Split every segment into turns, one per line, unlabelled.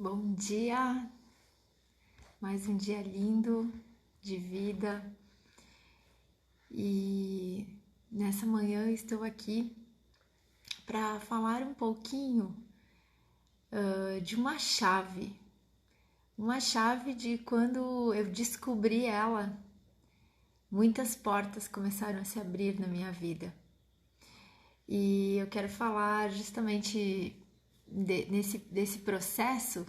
Bom dia, mais um dia lindo de vida e nessa manhã estou aqui para falar um pouquinho de uma chave de quando eu descobri ela, muitas portas começaram a se abrir na minha vida e eu quero falar justamente desse processo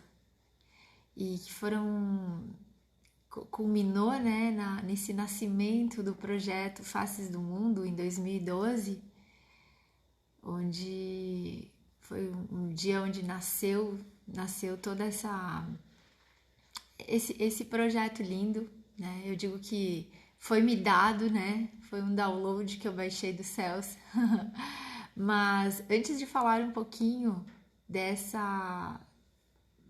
e que culminou, né, nesse nascimento do projeto Faces do Mundo em 2012, onde foi um dia onde nasceu toda esse projeto lindo, né? Eu digo que foi me dado, né? Foi um download que eu baixei dos céus. Mas antes de falar um pouquinho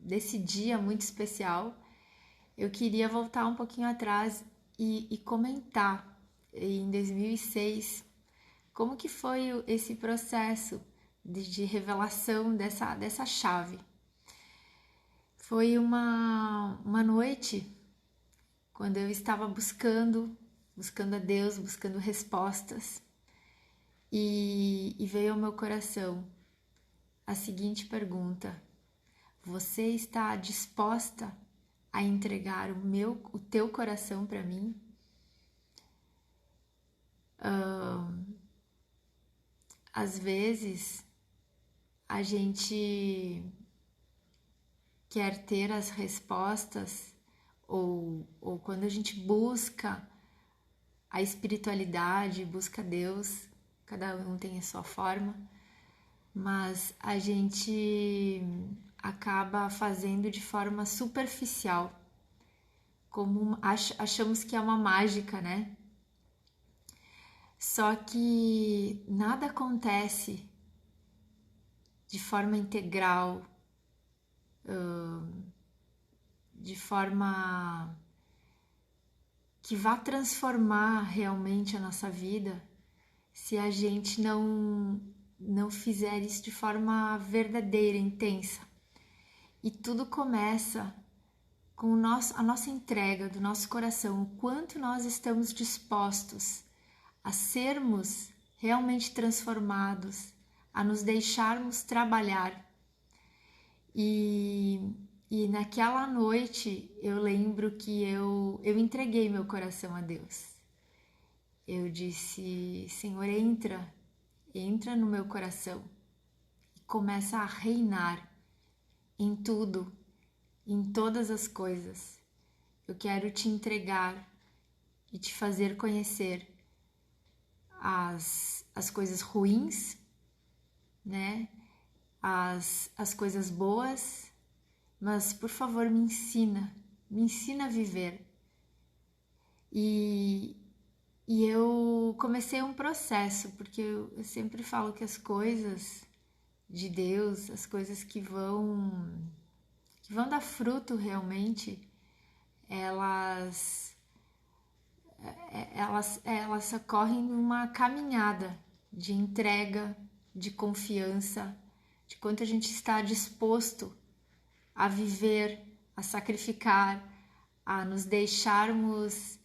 desse dia muito especial, eu queria voltar um pouquinho atrás e comentar em 2006 como que foi esse processo de revelação dessa chave. Foi uma noite quando eu estava buscando a Deus, buscando respostas e veio ao meu coração a seguinte pergunta: você está disposta a entregar o teu coração para mim? Às vezes a gente quer ter as respostas ou quando a gente busca a espiritualidade, busca Deus, cada um tem a sua forma, mas a gente acaba fazendo de forma superficial, como achamos que é uma mágica, né? Só que nada acontece de forma integral, de forma que vá transformar realmente a nossa vida, se a gente não fizer isso de forma verdadeira, intensa. E tudo começa com a nossa entrega do nosso coração, o quanto nós estamos dispostos a sermos realmente transformados, a nos deixarmos trabalhar. E naquela noite eu lembro que eu entreguei meu coração a Deus. Eu disse: Senhor, entra no meu coração e começa a reinar em tudo, em todas as coisas. Eu quero te entregar e te fazer conhecer as coisas ruins, né? As coisas boas, mas por favor me ensina a viver. E eu comecei um processo, porque eu sempre falo que as coisas de Deus, as coisas que vão dar fruto realmente, elas ocorrem numa caminhada de entrega, de confiança, de quanto a gente está disposto a viver, a sacrificar, a nos deixarmos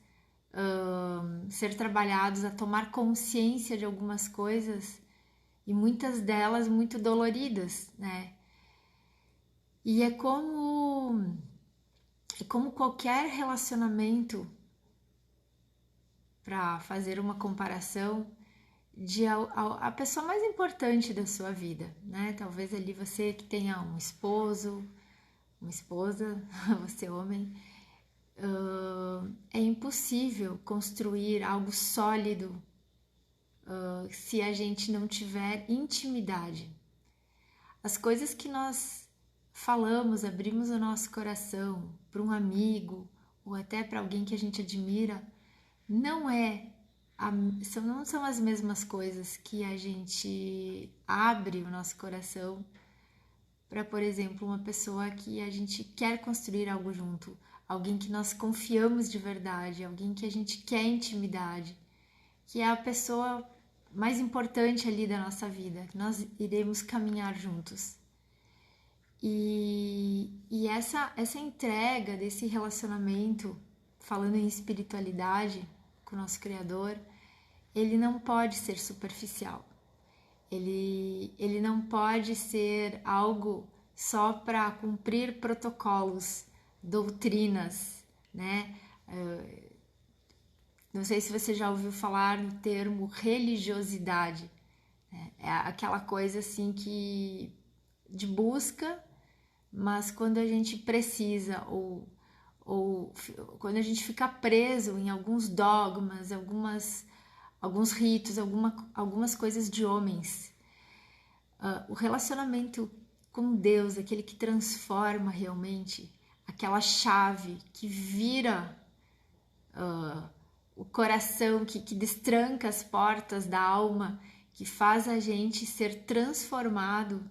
ser trabalhados, a tomar consciência de algumas coisas e muitas delas muito doloridas, né? E é como qualquer relacionamento, para fazer uma comparação, de a pessoa mais importante da sua vida, né? Talvez ali você que tenha um esposo, uma esposa, você homem, é impossível construir algo sólido se a gente não tiver intimidade. As coisas que nós falamos, abrimos o nosso coração para um amigo ou até para alguém que a gente admira, não são as mesmas coisas que a gente abre o nosso coração para, por exemplo, uma pessoa que a gente quer construir algo junto, alguém que nós confiamos de verdade, alguém que a gente quer intimidade, que é a pessoa mais importante ali da nossa vida, que nós iremos caminhar juntos. E essa entrega desse relacionamento, falando em espiritualidade com o nosso Criador, ele não pode ser superficial. Ele não pode ser algo só para cumprir protocolos, doutrinas, né? Não sei se você já ouviu falar no termo religiosidade. É aquela coisa assim que de busca, mas quando a gente precisa ou quando a gente fica preso em alguns dogmas, alguns ritos, algumas coisas de homens. O relacionamento com Deus, aquele que transforma realmente, aquela chave que vira o coração, que destranca as portas da alma, que faz a gente ser transformado,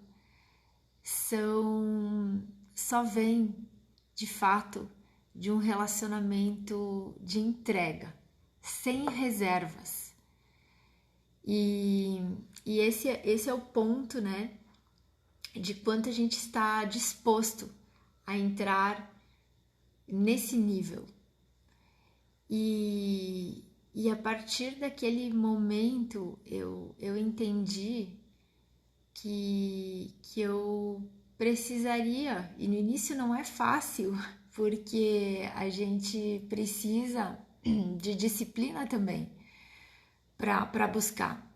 só vem de fato de um relacionamento de entrega, sem reservas. E esse é o ponto, né, de quanto a gente está disposto a entrar nesse nível. E a partir daquele momento eu entendi que eu precisaria, e no início não é fácil, porque a gente precisa de disciplina também para buscar,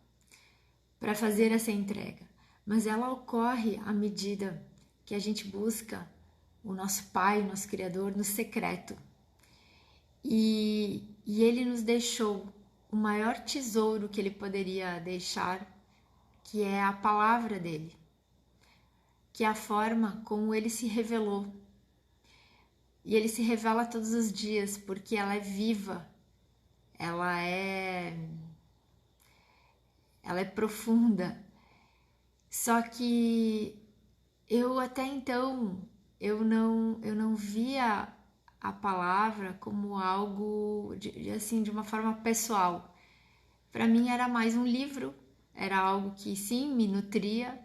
para fazer essa entrega. Mas ela ocorre à medida que a gente busca o nosso Pai, o nosso Criador, no secreto. E Ele nos deixou o maior tesouro que Ele poderia deixar, que é a palavra dele, que é a forma como Ele se revelou. E Ele se revela todos os dias, porque ela é viva, ela é profunda. Só que eu até então eu não via a palavra como algo de uma forma pessoal. Para mim era mais um livro, era algo que sim me nutria,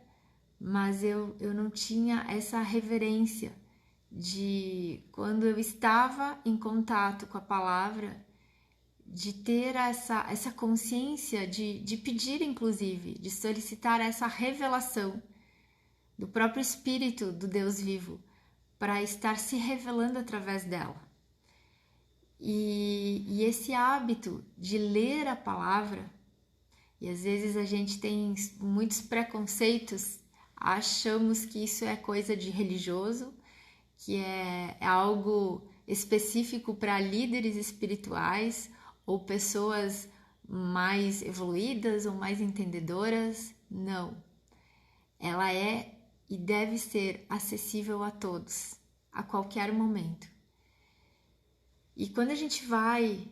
mas eu não tinha essa reverência de quando eu estava em contato com a palavra, de ter essa consciência de pedir, inclusive, de solicitar essa revelação do próprio Espírito do Deus vivo para estar se revelando através dela. E esse hábito de ler a palavra, e às vezes a gente tem muitos preconceitos, achamos que isso é coisa de religioso, que é algo específico para líderes espirituais ou pessoas mais evoluídas ou mais entendedoras. Não. Ela é e deve ser acessível a todos, a qualquer momento. E quando a gente vai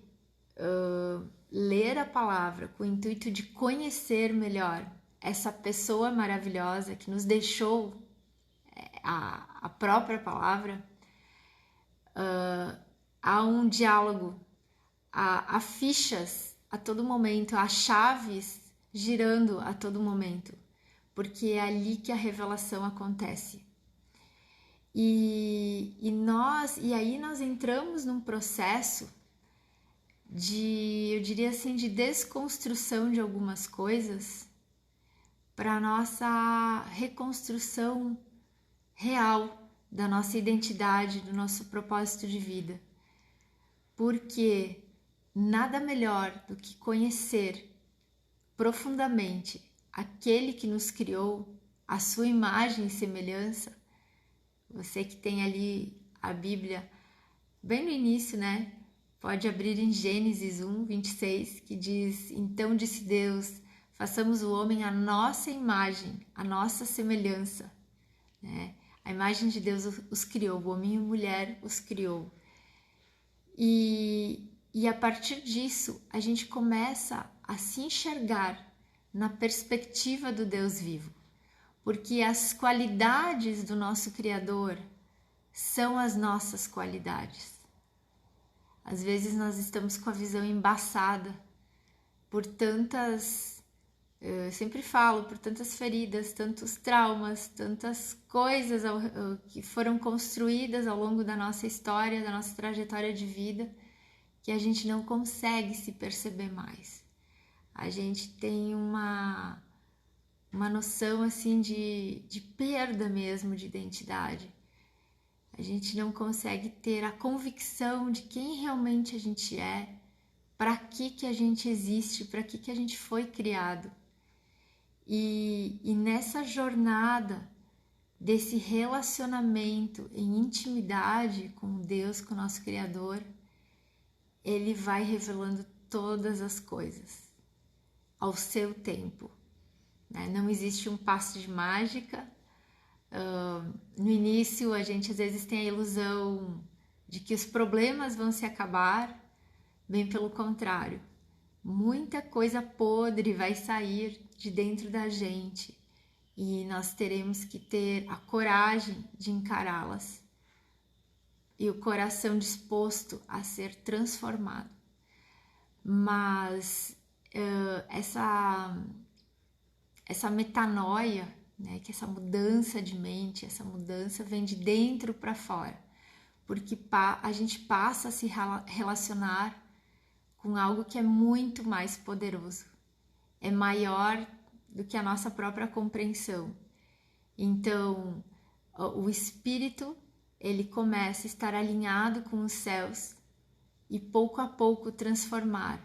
ler a palavra com o intuito de conhecer melhor essa pessoa maravilhosa que nos deixou a própria palavra, há um diálogo, há fichas a todo momento, há chaves girando a todo momento, porque é ali que a revelação acontece. E aí nós entramos num processo eu diria assim, de desconstrução de algumas coisas para a nossa reconstrução real da nossa identidade, do nosso propósito de vida. Porque nada melhor do que conhecer profundamente aquele que nos criou, a sua imagem e semelhança. Você que tem ali a Bíblia bem no início, né? Pode abrir em Gênesis 1, 26, que diz: Então disse Deus, façamos o homem à nossa imagem, à nossa semelhança. Né? A imagem de Deus os criou, o homem e a mulher os criou. E a partir disso, a gente começa a se enxergar na perspectiva do Deus vivo. Porque as qualidades do nosso Criador são as nossas qualidades. Às vezes nós estamos com a visão embaçada por tantas Eu sempre falo, por tantas feridas, tantos traumas, tantas coisas que foram construídas ao longo da nossa história, da nossa trajetória de vida, que a gente não consegue se perceber mais. A gente tem uma noção assim de perda mesmo de identidade. A gente não consegue ter a convicção de quem realmente a gente é, para que a gente existe, para que a gente foi criado. E nessa jornada desse relacionamento em intimidade com Deus, com o nosso Criador, Ele vai revelando todas as coisas ao seu tempo. Não existe um passe de mágica. No início, a gente às vezes tem a ilusão de que os problemas vão se acabar, bem pelo contrário. Muita coisa podre vai sair de dentro da gente e nós teremos que ter a coragem de encará-las e o coração disposto a ser transformado. Mas essa metanoia, que essa mudança de mente, essa mudança vem de dentro para fora, porque a gente passa a se relacionar com algo que é muito mais poderoso, é maior do que a nossa própria compreensão. Então, o espírito, ele começa a estar alinhado com os céus e pouco a pouco transformar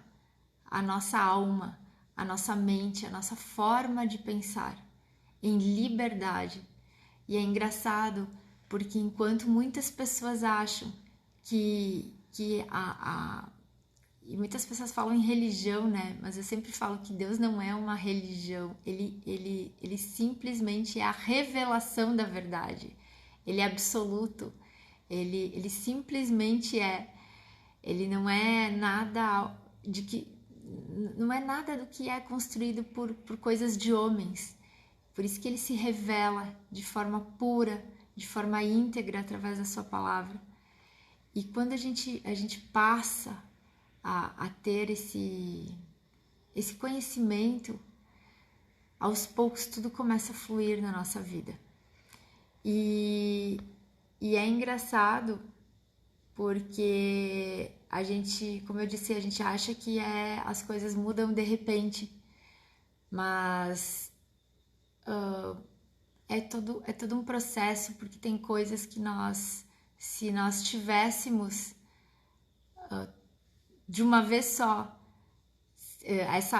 a nossa alma, a nossa mente, a nossa forma de pensar em liberdade. E é engraçado porque enquanto muitas pessoas acham que e muitas pessoas falam em religião, Mas eu sempre falo que Deus não é uma religião. Ele simplesmente é a revelação da verdade. Ele é absoluto. Ele simplesmente é. Ele não é nada não é nada do que é construído por coisas de homens. Por isso que ele se revela de forma pura, de forma íntegra através da sua palavra. E quando a gente passa a ter esse conhecimento, aos poucos tudo começa a fluir na nossa vida. E é engraçado porque a gente, como eu disse, a gente acha que as coisas mudam de repente, mas é todo um processo, porque tem coisas que se nós tivéssemos de uma vez só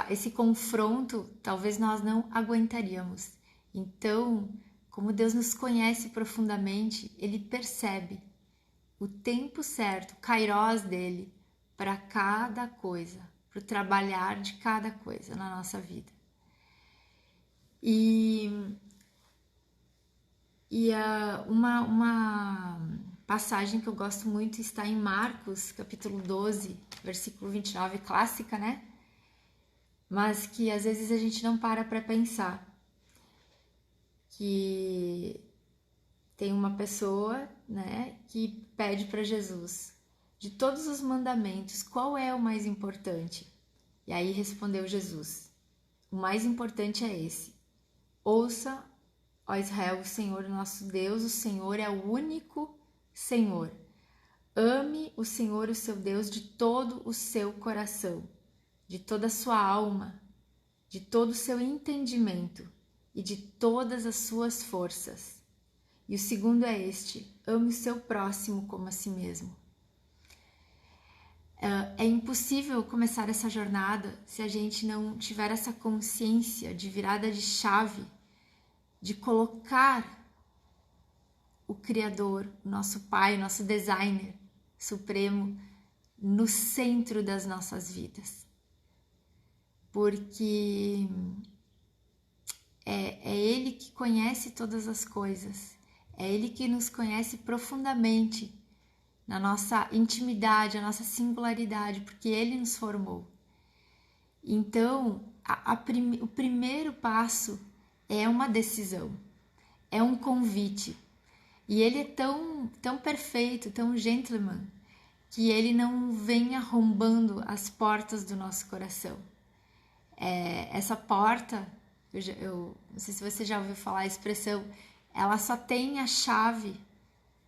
esse confronto, talvez nós não aguentaríamos. Então, como Deus nos conhece profundamente, Ele percebe o tempo certo, o kairós dele, para cada coisa, para o trabalhar de cada coisa na nossa vida. Uma passagem que eu gosto muito está em Marcos, capítulo 12, versículo 29, clássica, Mas que às vezes a gente não para pensar. Que tem uma pessoa, que pede para Jesus: de todos os mandamentos, qual é o mais importante? E aí respondeu Jesus: o mais importante é esse: ouça, ó Israel, o Senhor nosso Deus, o Senhor é o único Senhor. Ame o Senhor, o seu Deus, de todo o seu coração, de toda a sua alma, de todo o seu entendimento e de todas as suas forças. E o segundo é este: ame o seu próximo como a si mesmo. É impossível começar essa jornada se a gente não tiver essa consciência de virada de chave, de colocar o Criador, o nosso Pai, o nosso designer supremo no centro das nossas vidas. Porque é Ele que conhece todas as coisas, é Ele que nos conhece profundamente, na nossa intimidade, a nossa singularidade, porque Ele nos formou. Então, o primeiro passo é uma decisão, é um convite. E Ele é tão perfeito, tão gentleman, que Ele não vem arrombando as portas do nosso coração. Essa porta, eu não sei se você já ouviu falar a expressão, ela só tem a chave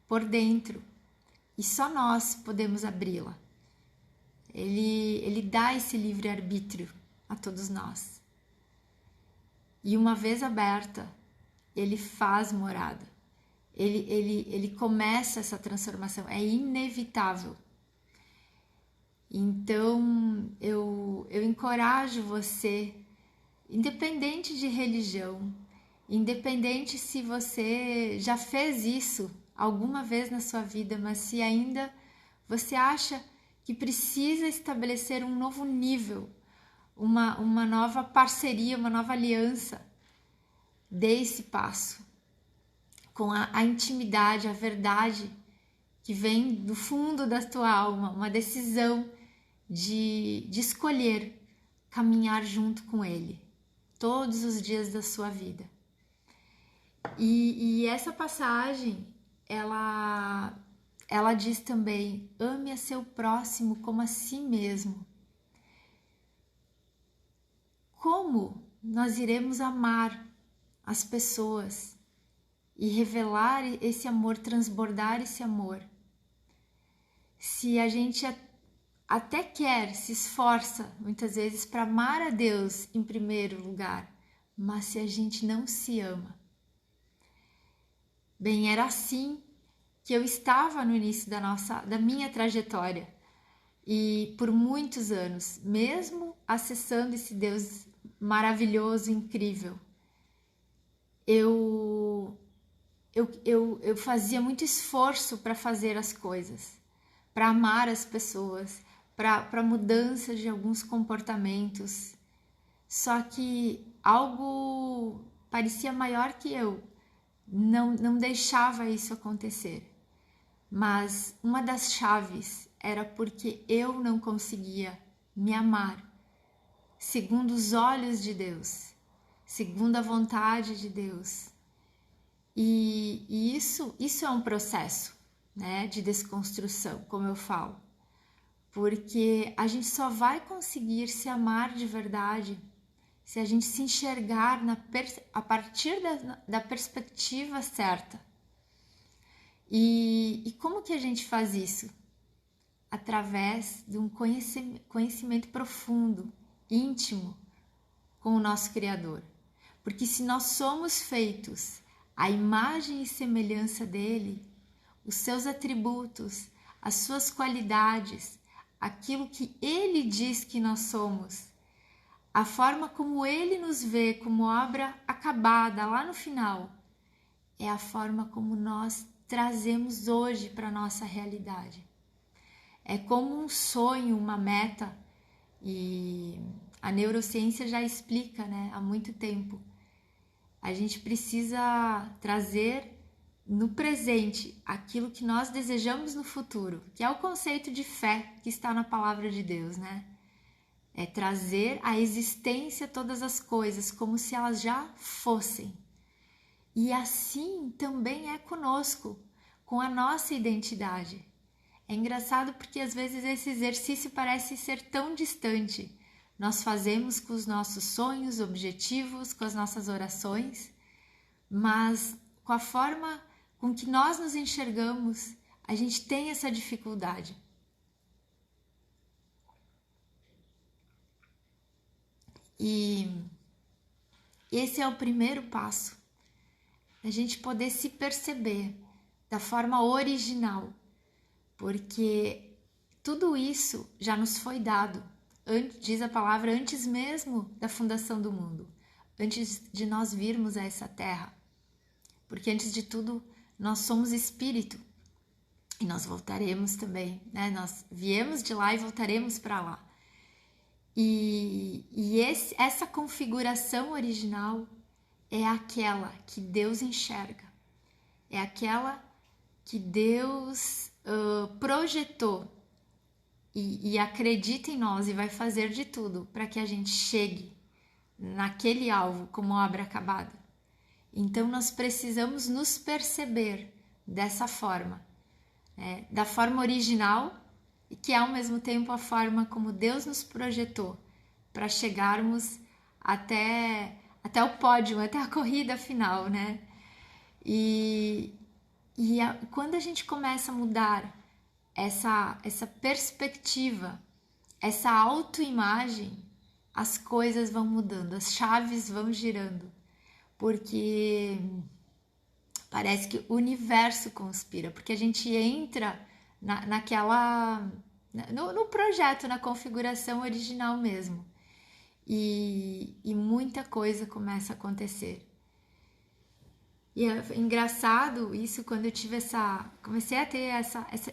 por dentro e só nós podemos abri-la. Ele dá esse livre-arbítrio a todos nós. E uma vez aberta, ele faz morada. Ele começa essa transformação, é inevitável. Então, eu encorajo você, independente de religião, independente se você já fez isso alguma vez na sua vida, mas se ainda você acha que precisa estabelecer um novo nível, uma nova parceria, uma nova aliança, dê esse passo com a intimidade, a verdade que vem do fundo da tua alma, uma decisão de escolher caminhar junto com Ele todos os dias da sua vida. E essa passagem, ela diz também: ame a seu próximo como a si mesmo. Como nós iremos amar as pessoas e revelar esse amor, transbordar esse amor, se a gente até quer, se esforça muitas vezes para amar a Deus em primeiro lugar, mas se a gente não se ama? Bem, era assim que eu estava no início da minha trajetória, e por muitos anos, mesmo acessando esse Deus maravilhoso, incrível, eu fazia muito esforço para fazer as coisas, para amar as pessoas, para mudança de alguns comportamentos. Só que algo parecia maior que eu, não deixava isso acontecer. Mas uma das chaves era porque eu não conseguia me amar segundo os olhos de Deus, segundo a vontade de Deus. E isso é um processo, né, de desconstrução, como eu falo. Porque a gente só vai conseguir se amar de verdade se a gente se enxergar a partir da perspectiva certa. E como que a gente faz isso? Através de um conhecimento profundo, íntimo com o nosso Criador. Porque se nós somos feitos à imagem e semelhança dele, os seus atributos, as suas qualidades, aquilo que ele diz que nós somos, a forma como ele nos vê como obra acabada lá no final, é a forma como nós trazemos hoje para a nossa realidade. É como um sonho, uma meta, e a neurociência já explica, né, há muito tempo. A gente precisa trazer no presente aquilo que nós desejamos no futuro, que é o conceito de fé que está na palavra de Deus, né? É trazer à existência todas as coisas como se elas já fossem. E assim também é conosco, com a nossa identidade. É engraçado porque às vezes esse exercício parece ser tão distante. Nós fazemos com os nossos sonhos, objetivos, com as nossas orações, mas com a forma com que nós nos enxergamos, a gente tem essa dificuldade. E esse é o primeiro passo, a gente poder se perceber da forma original, porque tudo isso já nos foi dado, diz a palavra, antes mesmo da fundação do mundo, antes de nós virmos a essa terra, porque antes de tudo nós somos espírito e nós voltaremos também, né? Nós viemos de lá e voltaremos para lá. Essa configuração original é aquela que Deus enxerga, é aquela que Deus projetou e acredita em nós e vai fazer de tudo para que a gente chegue naquele alvo como obra acabada. Então nós precisamos nos perceber dessa forma, da forma original, e que é ao mesmo tempo a forma como Deus nos projetou para chegarmos até o pódio, até a corrida final, né? Quando a gente começa a mudar essa perspectiva, essa autoimagem, as coisas vão mudando, as chaves vão girando, porque parece que o universo conspira, porque a gente entra no projeto, na configuração original mesmo, e muita coisa começa a acontecer. E é engraçado isso quando eu comecei a ter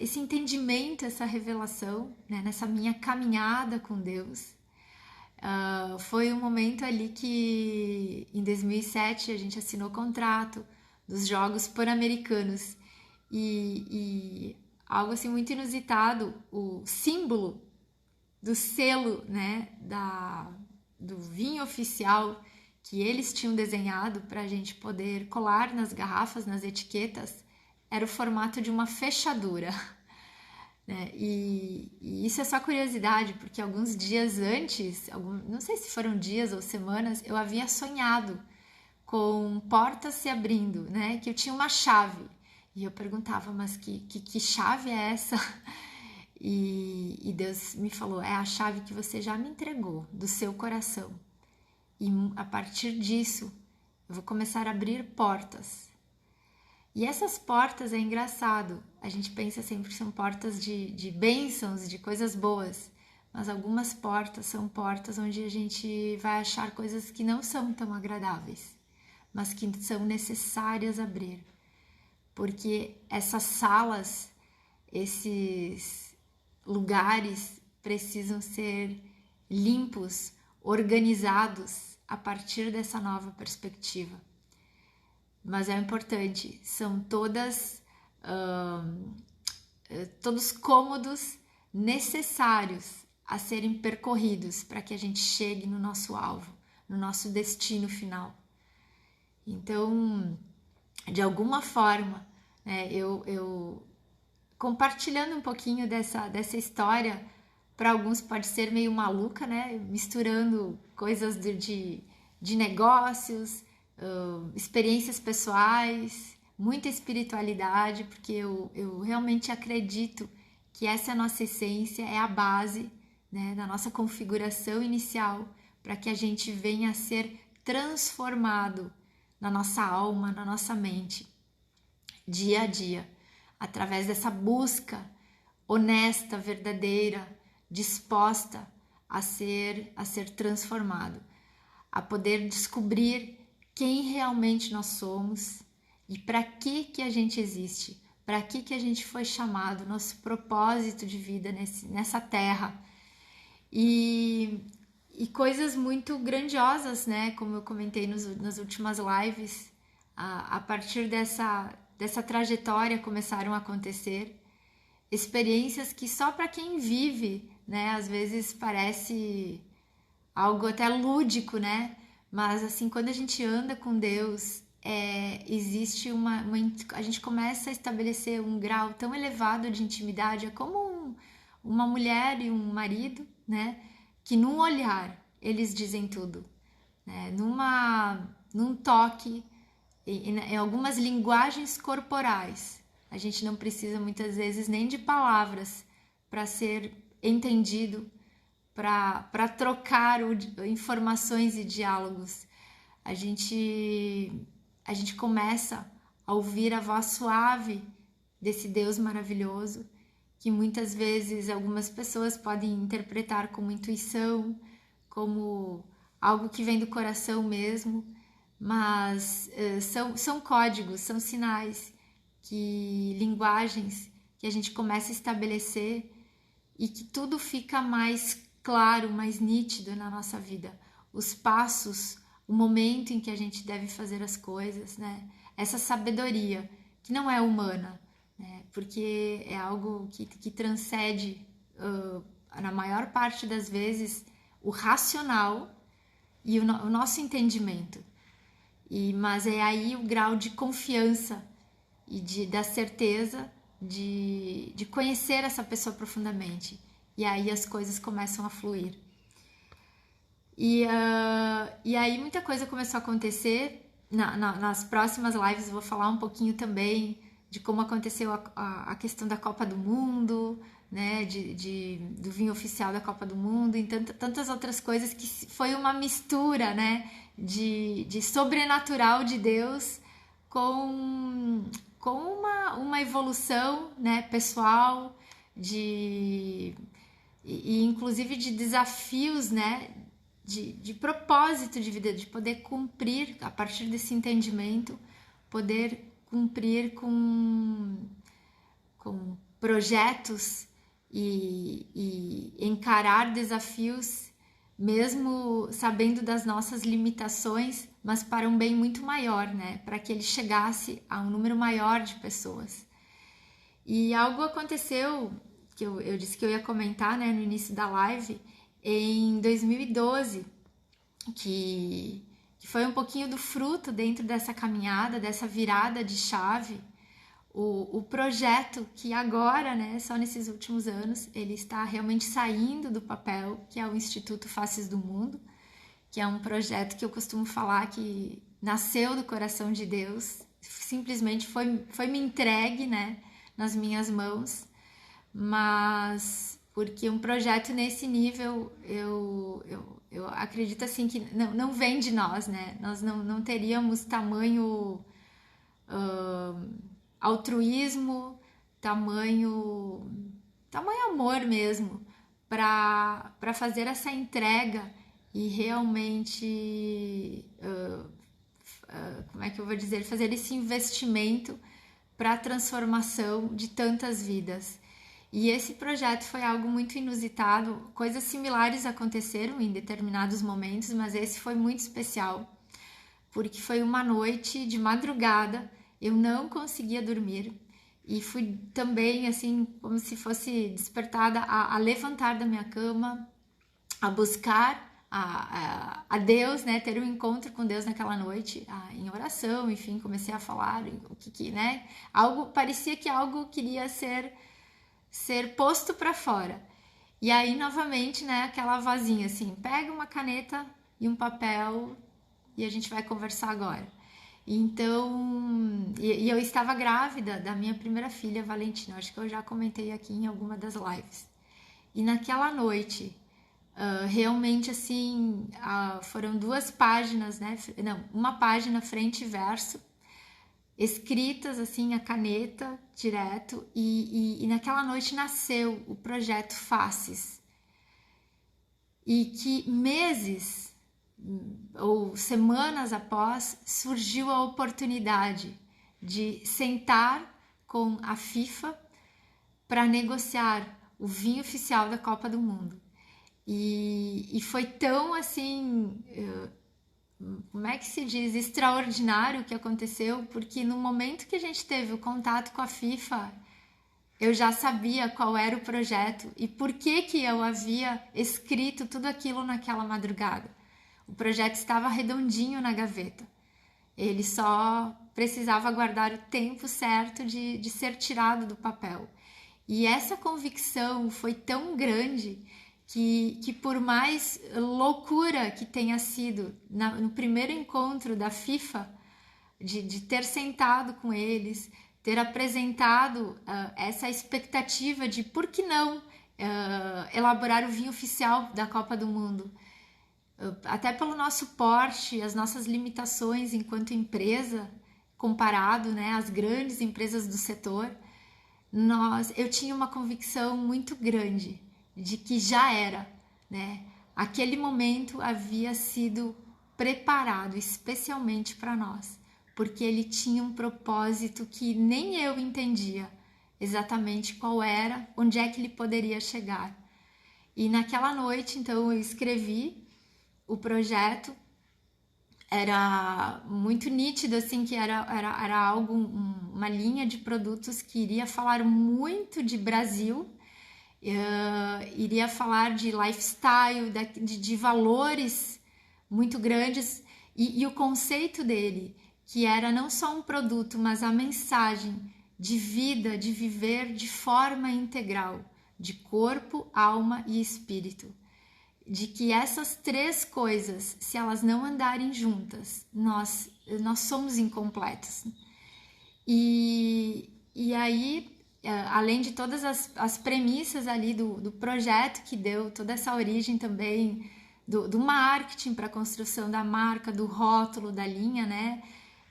esse entendimento, essa revelação, né, nessa minha caminhada com Deus. Foi um momento ali que em 2007 a gente assinou o contrato dos Jogos Pan-Americanos e algo assim muito inusitado, o símbolo do selo, né, do vinho oficial que eles tinham desenhado para a gente poder colar nas garrafas, nas etiquetas, era o formato de uma fechadura. Né? E isso é só curiosidade, porque alguns dias antes, não sei se foram dias ou semanas, eu havia sonhado com portas se abrindo, né? Que eu tinha uma chave. E eu perguntava, mas que chave é essa? E Deus me falou, é a chave que você já me entregou, do seu coração. E a partir disso, eu vou começar a abrir portas. E essas portas é engraçado, a gente pensa sempre que são portas de bênçãos, de coisas boas, mas algumas portas são portas onde a gente vai achar coisas que não são tão agradáveis, mas que são necessárias abrir. Porque essas salas, esses lugares precisam ser limpos, organizados a partir dessa nova perspectiva. Mas é importante, são todos cômodos necessários a serem percorridos para que a gente chegue no nosso alvo, no nosso destino final. Então, de alguma forma, né, eu compartilhando um pouquinho dessa história, para alguns pode ser meio maluca, né? Misturando coisas de negócios, experiências pessoais, muita espiritualidade, porque eu realmente acredito que essa é a nossa essência, é a base, né, da nossa configuração inicial para que a gente venha a ser transformado na nossa alma, na nossa mente, dia a dia, através dessa busca honesta, verdadeira, disposta a ser transformado, a poder descobrir quem realmente nós somos e para que a gente existe, para que a gente foi chamado, nosso propósito de vida nessa terra. E coisas muito grandiosas, né? Como eu comentei nas últimas lives, a partir dessa trajetória começaram a acontecer experiências que só para quem vive, né? Às vezes parece algo até lúdico, né? Mas assim, quando a gente anda com Deus, existe a gente começa a estabelecer um grau tão elevado de intimidade, é como uma mulher e um marido, né? Que num olhar eles dizem tudo, né? Num toque, em algumas linguagens corporais. A gente não precisa muitas vezes nem de palavras para ser entendido, para trocar informações e diálogos. A gente começa a ouvir a voz suave desse Deus maravilhoso, que muitas vezes algumas pessoas podem interpretar como intuição, como algo que vem do coração mesmo, mas são códigos, são sinais, linguagens que a gente começa a estabelecer e que tudo fica mais claro, mais nítido na nossa vida. Os passos, o momento em que a gente deve fazer as coisas, né? Essa sabedoria que não é humana, né? Porque é algo que transcende, na maior parte das vezes, o racional e o nosso entendimento. Mas é aí o grau de confiança e da certeza de conhecer essa pessoa profundamente. E aí as coisas começam a fluir. E aí muita coisa começou a acontecer. Nas próximas lives eu vou falar um pouquinho também de como aconteceu a questão da Copa do Mundo, né, do vinho oficial da Copa do Mundo, e tantas outras coisas que foi uma mistura, né, de sobrenatural de Deus com uma evolução, né, pessoal, e inclusive de desafios, né, de propósito de vida, de poder cumprir, a partir desse entendimento, poder cumprir com projetos e encarar desafios, mesmo sabendo das nossas limitações, mas para um bem muito maior, né? Para que ele chegasse a um número maior de pessoas. E algo aconteceu, que eu disse que eu ia comentar, né, no início da live, em 2012, que foi um pouquinho do fruto dentro dessa caminhada, dessa virada de chave. O projeto que agora, né, só nesses últimos anos, ele está realmente saindo do papel, que é o Instituto Faces do Mundo, que é um projeto que eu costumo falar que nasceu do coração de Deus, simplesmente foi me entregue, né, nas minhas mãos, mas porque um projeto nesse nível, eu acredito assim que não vem de nós, né, nós não teríamos tamanho altruísmo, tamanho amor mesmo, para fazer essa entrega e realmente, como é que eu vou dizer, fazer esse investimento para a transformação de tantas vidas. E esse projeto foi algo muito inusitado, coisas similares aconteceram em determinados momentos, mas esse foi muito especial, porque foi uma noite de madrugada, eu não conseguia dormir e fui também assim como se fosse despertada a levantar da minha cama, a buscar a Deus, né, ter um encontro com Deus naquela noite, em oração, enfim, comecei a falar o que, né, algo parecia que algo queria ser posto para fora. E aí novamente, né, aquela vozinha assim, pega uma caneta e um papel e a gente vai conversar agora. Então, e eu estava grávida da minha primeira filha, Valentina, acho que eu já comentei aqui em alguma das lives. E naquela noite, realmente assim, foram 2 páginas, né? Não, uma página frente e verso, escritas assim a caneta, direto, e naquela noite nasceu o projeto Faces. E que meses ou semanas após surgiu a oportunidade de sentar com a FIFA para negociar o vinho oficial da Copa do Mundo. E foi tão assim, como é que se diz, extraordinário o que aconteceu, porque no momento que a gente teve o contato com a FIFA, eu já sabia qual era o projeto e por que eu havia escrito tudo aquilo naquela madrugada. O projeto estava redondinho na gaveta. Ele só precisava aguardar o tempo certo de ser tirado do papel. E essa convicção foi tão grande que por mais loucura que tenha sido no primeiro encontro da FIFA, de ter sentado com eles, ter apresentado essa expectativa de por que não elaborar o vinho oficial da Copa do Mundo, até pelo nosso porte, as nossas limitações enquanto empresa, comparado, né, às grandes empresas do setor, eu tinha uma convicção muito grande de que já era, né? Aquele momento havia sido preparado especialmente para nós, porque ele tinha um propósito que nem eu entendia exatamente qual era, onde é que ele poderia chegar. E naquela noite, então, eu escrevi o projeto, era muito nítido, assim, que era algo, uma linha de produtos que iria falar muito de Brasil, iria falar de lifestyle, de valores muito grandes, e o conceito dele, que era não só um produto, mas a mensagem de vida, de viver de forma integral, de corpo, alma e espírito. de que essas três coisas, se elas não andarem juntas, nós somos incompletos. E aí, além de todas as premissas ali do projeto que deu toda essa origem também do marketing para a construção da marca, do rótulo, da linha, né?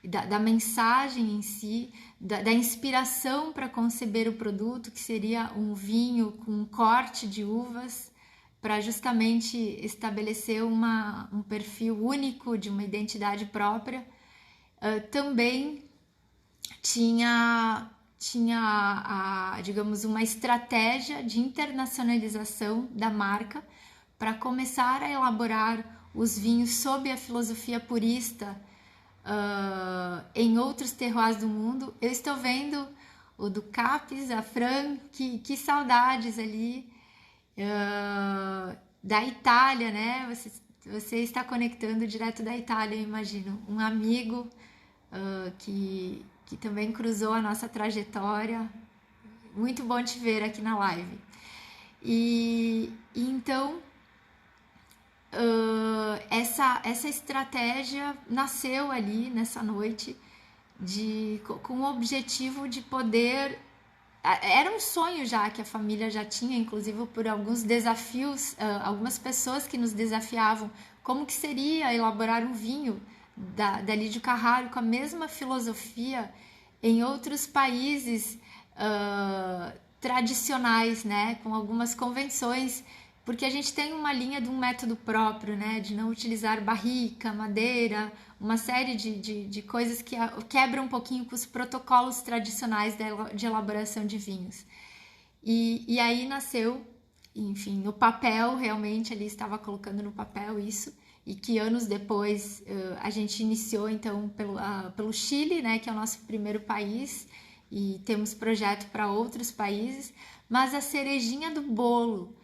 Da mensagem em si, da inspiração para conceber o produto, que seria um vinho com um corte de uvas, para justamente estabelecer um perfil único de uma identidade própria. Também tinha digamos, uma estratégia de internacionalização da marca para começar a elaborar os vinhos sob a filosofia purista em outros terroirs do mundo. Eu estou vendo o do Capes, a Fran, que saudades ali, da Itália, né? Você está conectando direto da Itália, eu imagino. Um amigo que também cruzou a nossa trajetória. Muito bom te ver aqui na live. E então, essa estratégia nasceu ali nessa noite com o objetivo de poder... Era um sonho já que a família já tinha, inclusive por alguns desafios, algumas pessoas que nos desafiavam, como que seria elaborar um vinho da Lídio Carraro com a mesma filosofia em outros países tradicionais, né, com algumas convenções, porque a gente tem uma linha de um método próprio, né, de não utilizar barrica, madeira, uma série de coisas que quebram um pouquinho com os protocolos tradicionais de elaboração de vinhos. E aí nasceu, enfim, no papel, realmente ali estava colocando no papel isso, e que anos depois a gente iniciou então pelo Chile, né, que é o nosso primeiro país, e temos projeto para outros países, mas a cerejinha do bolo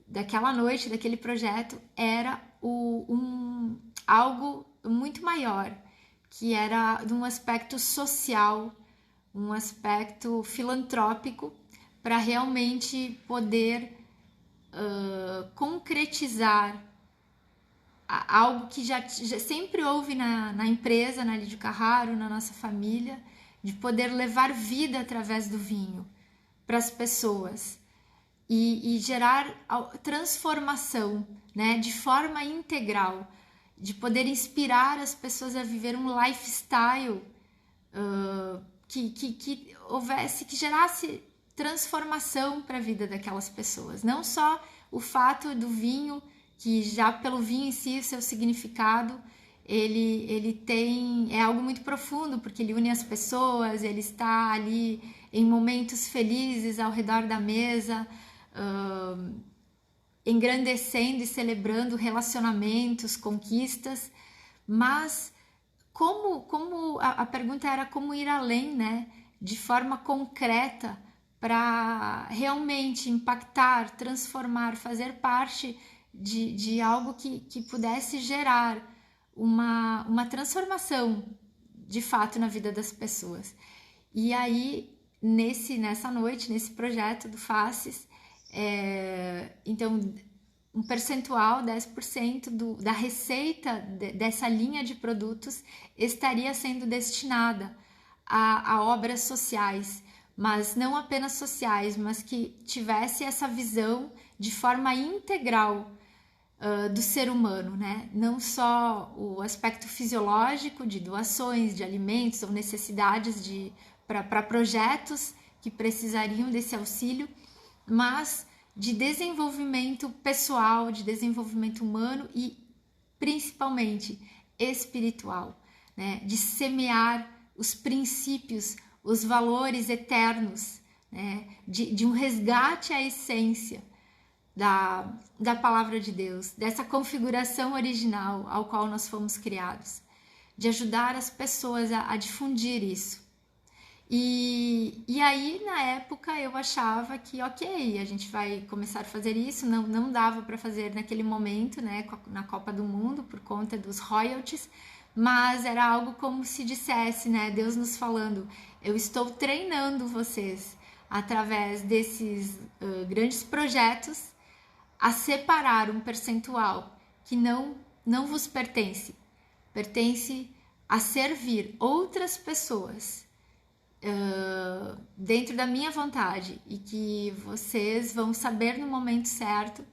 daquela noite, daquele projeto, era algo muito maior, que era de um aspecto social, um aspecto filantrópico, para realmente poder concretizar algo que já sempre houve na empresa, na Lídio Carraro, na nossa família, de poder levar vida através do vinho para as pessoas e gerar transformação, né, de forma integral, de poder inspirar as pessoas a viver um lifestyle que houvesse, que gerasse transformação para a vida daquelas pessoas. Não só o fato do vinho, que já pelo vinho em si, o seu significado, ele é algo muito profundo, porque ele une as pessoas, ele está ali em momentos felizes ao redor da mesa, engrandecendo e celebrando relacionamentos, conquistas, mas como a pergunta era como ir além, né, de forma concreta, para realmente impactar, transformar, fazer parte de algo que pudesse gerar uma transformação de fato na vida das pessoas. E aí, nessa noite, nesse projeto do Faces, então, um percentual, 10% da receita dessa linha de produtos estaria sendo destinada a obras sociais, mas não apenas sociais, mas que tivesse essa visão de forma integral do ser humano, né? Não só o aspecto fisiológico de doações de alimentos ou necessidades para projetos que precisariam desse auxílio, mas de desenvolvimento pessoal, de desenvolvimento humano e principalmente espiritual, né? De semear os princípios, os valores eternos, né? De um resgate à essência da palavra de Deus, dessa configuração original ao qual nós fomos criados, de ajudar as pessoas a difundir isso. E aí, na época, eu achava que, ok, a gente vai começar a fazer isso, não dava para fazer naquele momento, né, na Copa do Mundo, por conta dos royalties, mas era algo como se dissesse, né, Deus nos falando, eu estou treinando vocês através desses grandes projetos, a separar um percentual que não vos pertence, pertence a servir outras pessoas dentro da minha vontade, e que vocês vão saber no momento certo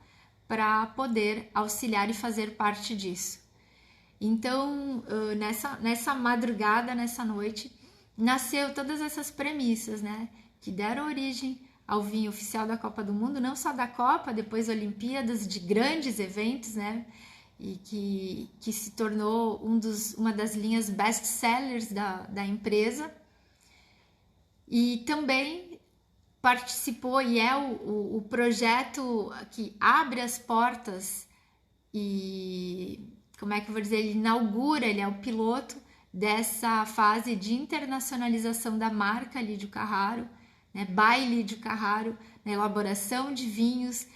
para poder auxiliar e fazer parte disso. Então, nessa madrugada, nessa noite, nasceu todas essas premissas, né, que deram origem ao vinho oficial da Copa do Mundo, não só da Copa, depois Olimpíadas, de grandes eventos, né, e que se tornou uma das linhas best-sellers da empresa. E também participou, e é o projeto que abre as portas e, como é que eu vou dizer, ele inaugura, ele é o piloto dessa fase de internacionalização da marca Lídio Carraro, né, by Lídio Carraro, na elaboração de vinhos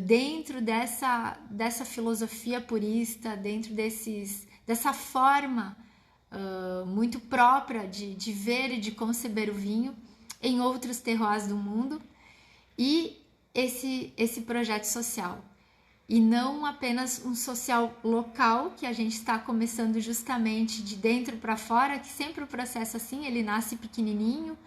dentro dessa filosofia purista, dentro dessa forma muito própria de ver e de conceber o vinho em outros terroirs do mundo, e esse projeto social. E não apenas um social local, que a gente está começando justamente de dentro para fora, que sempre o processo assim, ele nasce pequenininho,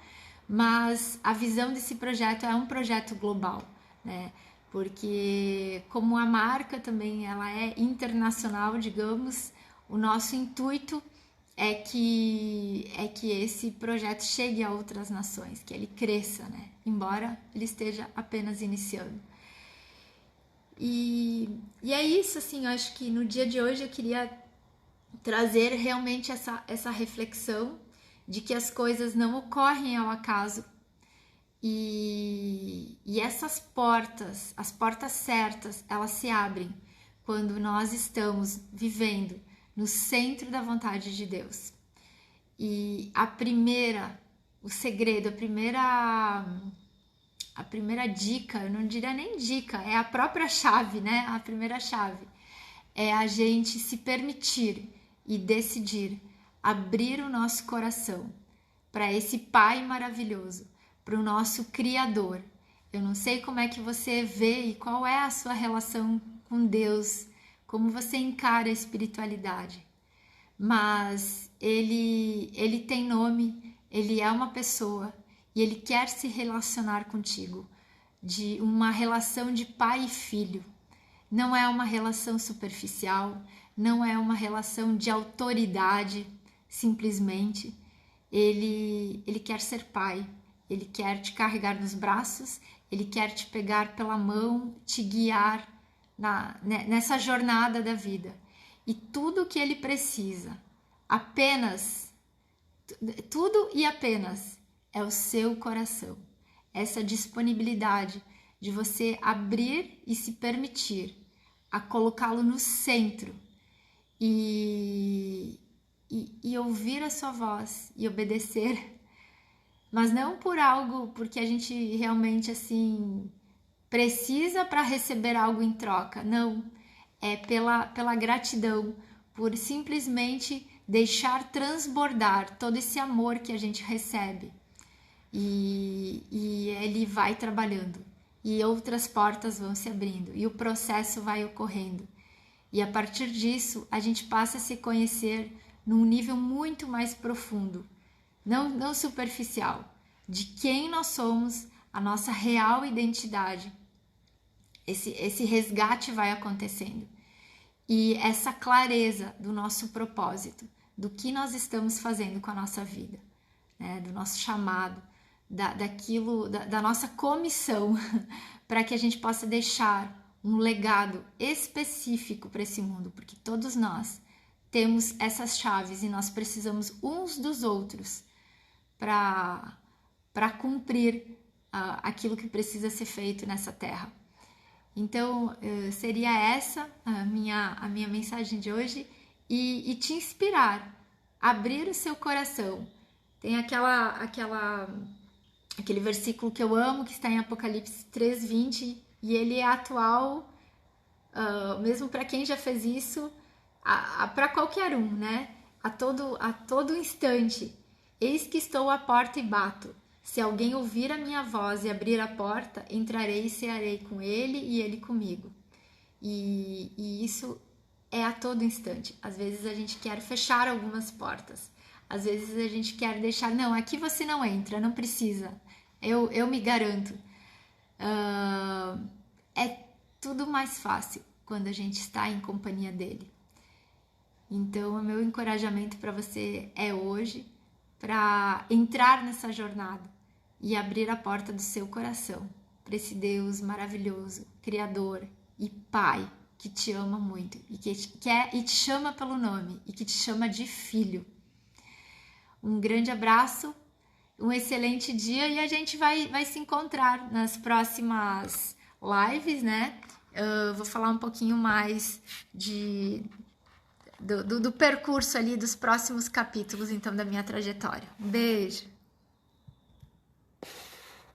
mas a visão desse projeto é um projeto global, né? Porque como a marca também ela é internacional, digamos, o nosso intuito é que esse projeto chegue a outras nações, que ele cresça, né? Embora ele esteja apenas iniciando. E é isso, assim, eu acho que no dia de hoje eu queria trazer realmente essa reflexão de que as coisas não ocorrem ao acaso, e essas portas, as portas certas, elas se abrem quando nós estamos vivendo no centro da vontade de Deus. E o segredo, a primeira dica, eu não diria nem dica, é a própria chave, né? A primeira chave é a gente se permitir e decidir abrir o nosso coração para esse Pai maravilhoso, para o nosso Criador. Eu não sei como é que você vê e qual é a sua relação com Deus, como você encara a espiritualidade, mas ele tem nome, ele é uma pessoa e ele quer se relacionar contigo, de uma relação de pai e filho. Não é uma relação superficial, não é uma relação de autoridade, simplesmente. Ele quer ser pai, ele quer te carregar nos braços, ele quer te pegar pela mão, te guiar nessa jornada da vida. E tudo o que ele precisa, tudo e apenas, é o seu coração. Essa disponibilidade de você abrir e se permitir a colocá-lo no centro e ouvir a sua voz e obedecer, mas não porque a gente realmente assim precisa para receber algo em troca, não, é pela gratidão, por simplesmente deixar transbordar todo esse amor que a gente recebe, e ele vai trabalhando, e outras portas vão se abrindo, e o processo vai ocorrendo, e a partir disso a gente passa a se conhecer num nível muito mais profundo, não superficial, de quem nós somos, a nossa real identidade. Esse resgate vai acontecendo, e essa clareza do nosso propósito, do que nós estamos fazendo com a nossa vida, né? Do nosso chamado, da nossa comissão, para que a gente possa deixar um legado específico para esse mundo, porque todos nós temos essas chaves e nós precisamos uns dos outros para cumprir aquilo que precisa ser feito nessa terra. Então, seria essa a minha mensagem de hoje, e te inspirar, abrir o seu coração. Tem aquele versículo que eu amo, que está em Apocalipse 3:20, e ele é atual, mesmo para quem já fez isso, para qualquer um, né? A todo instante. Eis que estou à porta e bato. Se alguém ouvir a minha voz e abrir a porta, entrarei e cearei com ele e ele comigo. E isso é a todo instante. Às vezes a gente quer fechar algumas portas. Às vezes a gente quer deixar, não, aqui você não entra, não precisa. Eu me garanto. É tudo mais fácil quando a gente está em companhia dele. Então, o meu encorajamento para você é hoje para entrar nessa jornada e abrir a porta do seu coração para esse Deus maravilhoso, Criador e Pai que te ama muito e que quer e te chama pelo nome e que te chama de filho. Um grande abraço, um excelente dia e a gente vai se encontrar nas próximas lives, né? Eu vou falar um pouquinho mais do percurso ali dos próximos capítulos, então, da minha trajetória. Um beijo!